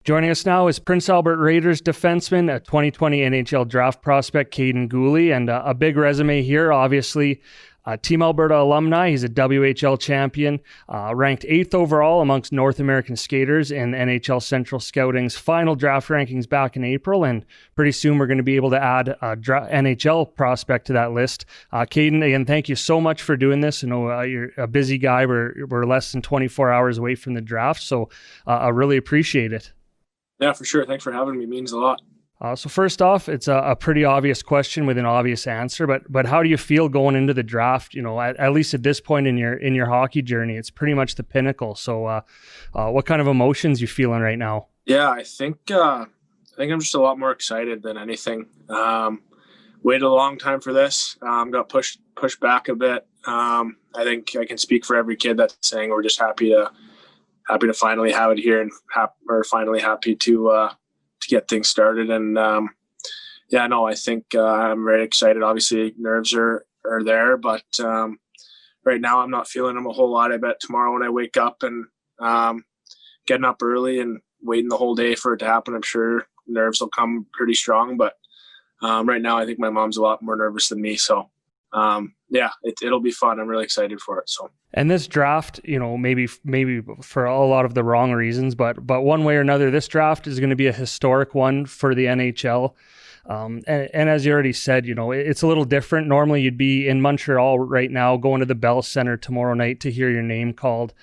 Joining us now is Prince Albert Raiders defenseman, a 2020 NHL draft prospect, Kaiden Guhle, and a big resume here, obviously. Team Alberta alumni. He's a WHL champion, ranked 8th overall amongst North American skaters in NHL Central Scouting's final draft rankings back in April, and pretty soon we're going to be able to add a NHL prospect to that list. Kaiden, again, thank you so much for doing this. I know you're a busy guy. We're less than 24 hours away from the draft, so I really appreciate it. Yeah, for sure. Thanks for having me. It means a lot. So first off, it's a pretty obvious question with an obvious answer, but how do you feel going into the draft? You know, at least at this point in your hockey journey, it's pretty much the pinnacle. So, what kind of emotions you feeling right now? Yeah, I think I'm just a lot more excited than anything. Waited a long time for this. Got pushed back a bit. I think I can speak for every kid that's saying we're just happy to finally have it here and finally happy to get things started. And I think I'm very excited. Obviously nerves are there, but right now I'm not feeling them a whole lot. I bet tomorrow when I wake up and getting up early and waiting the whole day for it to happen, I'm sure nerves will come pretty strong. But right now I think my mom's a lot more nervous than me. So it'll be fun. I'm really excited for it. So. And this draft, you know, maybe for a lot of the wrong reasons, but one way or another, this draft is going to be a historic one for the NHL. And as you already said, you know, it's a little different. Normally you'd be in Montreal right now, going to the Bell Center tomorrow night to hear your name called.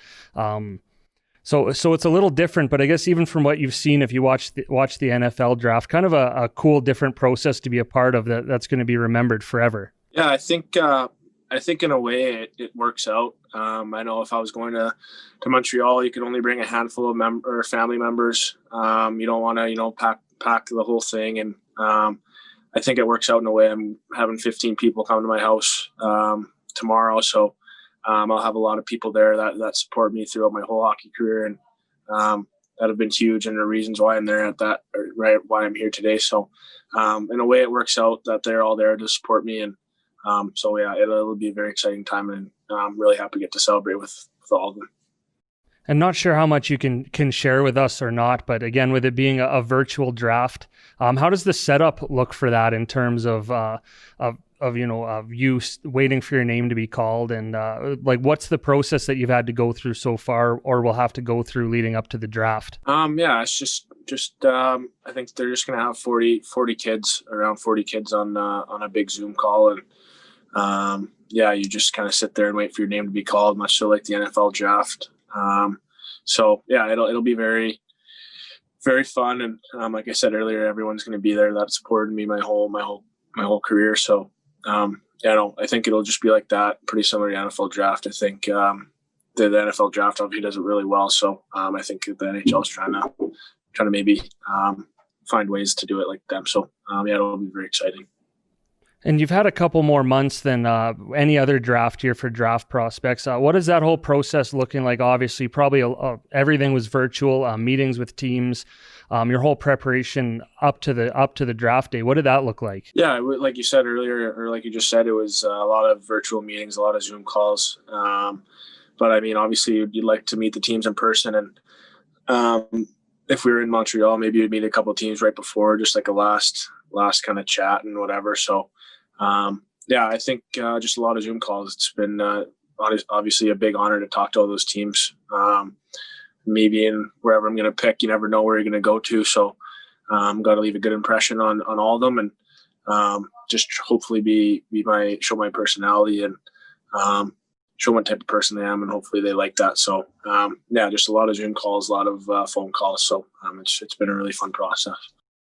So it's a little different, but I guess even from what you've seen, if you watch the NFL draft, kind of a cool, different process to be a part of that's going to be remembered forever. Yeah, I think in a way it works out. I know if I was going to Montreal, you could only bring a handful of family members. You don't want to, pack the whole thing. And I think it works out in a way. I'm having 15 people come to my house tomorrow. So I'll have a lot of people there that support me throughout my whole hockey career. And that have been huge and the reasons why I'm there why I'm here today. So in a way it works out that they're all there to support me. And it'll be a very exciting time, and I'm really happy to get to celebrate with all of them. And not sure how much you can share with us or not, but again, with it being a virtual draft, how does the setup look for that in terms of you waiting for your name to be called, and what's the process that you've had to go through so far, or will have to go through leading up to the draft? It's just I think they're just gonna have 40 kids, around 40 kids on a big Zoom call, and you just kind of sit there and wait for your name to be called, much so like the NFL draft. It'll be very, very fun. And like I said earlier, everyone's going to be there that supported me my whole career. So I think it'll just be like that, pretty similar to the NFL draft. I think the NFL draft obviously does it really well. So I think the NHL is trying to maybe find ways to do it like them. So it'll be very exciting. And you've had a couple more months than any other draft year for draft prospects. What is that whole process looking like? Obviously, probably everything was virtual, meetings with teams, your whole preparation up to the draft day. What did that look like? Yeah, like you said earlier, or like you just said, it was a lot of virtual meetings, a lot of Zoom calls. But I mean, obviously, you'd like to meet the teams in person, and if we were in Montreal, maybe you'd meet a couple of teams right before, just like a last kind of chat and whatever. So. I think just a lot of Zoom calls. It's been obviously a big honor to talk to all those teams. Maybe in wherever I'm going to pick, you never know where you're going to go to. So got to leave a good impression on all of them, and just hopefully show my personality and show what type of person I am, and hopefully they like that. So just a lot of Zoom calls, a lot of phone calls. So it's been a really fun process.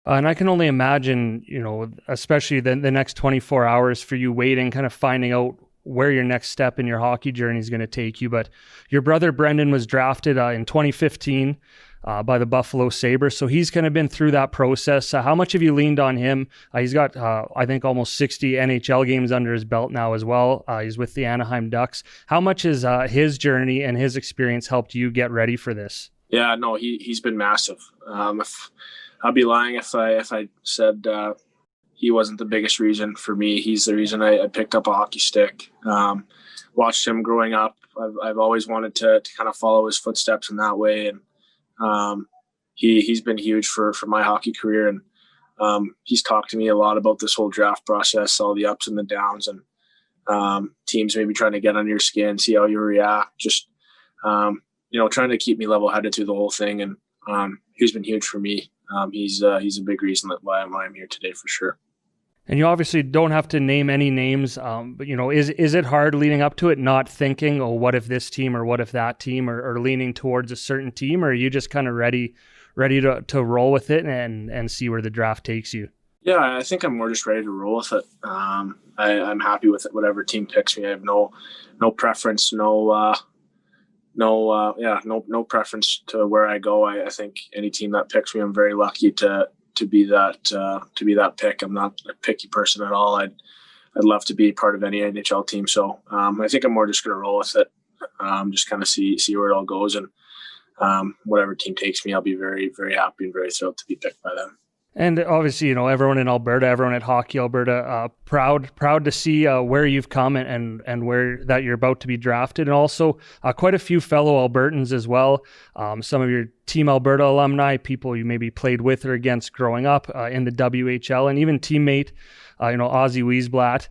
And I can only imagine, you know, especially the next 24 hours for you waiting, kind of finding out where your next step in your hockey journey is going to take you. But your brother Brendan was drafted in 2015 by the Buffalo Sabres. So he's kind of been through that process. How much have you leaned on him? He's got, I think, almost 60 NHL games under his belt now as well. He's with the Anaheim Ducks. How much has his journey and his experience helped you get ready for this? Yeah, no, he's been massive. I'd be lying if I said he wasn't the biggest reason for me. He's the reason I picked up a hockey stick. Watched him growing up. I've always wanted to kind of follow his footsteps in that way, and he's been huge for my hockey career, and he's talked to me a lot about this whole draft process, all the ups and the downs, and teams maybe trying to get under your skin, see how you react, just trying to keep me level-headed through the whole thing. And he's been huge for me. He's a big reason why I'm here today for sure. And you obviously don't have to name any names, but is it hard leading up to it, not thinking, oh, what if this team or what if that team, or leaning towards a certain team, or are you just kind of ready to roll with it and see where the draft takes you? Yeah, I think I'm more just ready to roll with it. I'm happy with it, whatever team picks me. I have no preference, no preference to where I go. I think any team that picks me, I'm very lucky to be that pick. I'm not a picky person at all. I'd love to be part of any NHL team. So I think I'm more just going to roll with it. Just kind of see where it all goes, and whatever team takes me, I'll be very, very happy and very thrilled to be picked by them. And obviously, everyone in Alberta, everyone at Hockey Alberta, proud to see where you've come and where that you're about to be drafted. And also quite a few fellow Albertans as well. Some of your Team Alberta alumni, people you maybe played with or against growing up in the WHL, and even teammate, Ozzy Wiesblatt.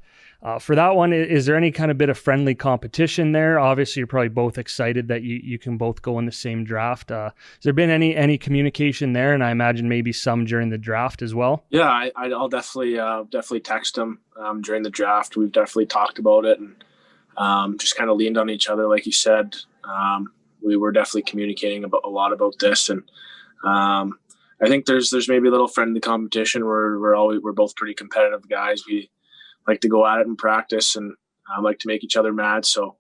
For that one, is there any kind of bit of friendly competition there? Obviously, you're probably both excited that you can both go in the same draft. Has there been any communication there? And I imagine maybe some during the draft as well. Yeah, I'll definitely text him during the draft. We've definitely talked about it, and just kind of leaned on each other, like you said. We were definitely communicating a lot about this, and I think there's maybe a little friendly competition. We're both pretty competitive guys. We like to go at it in practice, and like to make each other mad. So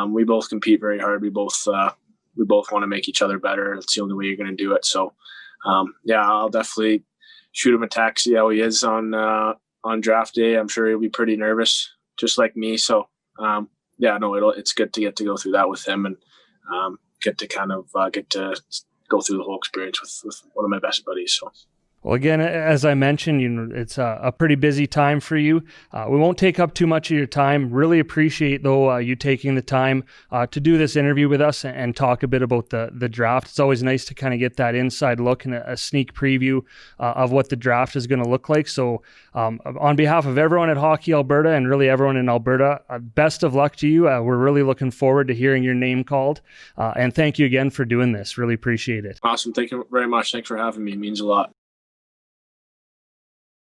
we both compete very hard. We both want to make each other better. It's the only way you're going to do it. So I'll definitely shoot him a text, see how he is on draft day. I'm sure he'll be pretty nervous, just like me. So it's good to get to go through that with him, and get to go through the whole experience with one of my best buddies. So. Well, again, as I mentioned, it's a pretty busy time for you. We won't take up too much of your time. Really appreciate, though, you taking the time to do this interview with us and talk a bit about the draft. It's always nice to kind of get that inside look and a sneak preview of what the draft is going to look like. So on behalf of everyone at Hockey Alberta and really everyone in Alberta, best of luck to you. We're really looking forward to hearing your name called. And thank you again for doing this. Really appreciate it. Awesome. Thank you very much. Thanks for having me. It means a lot.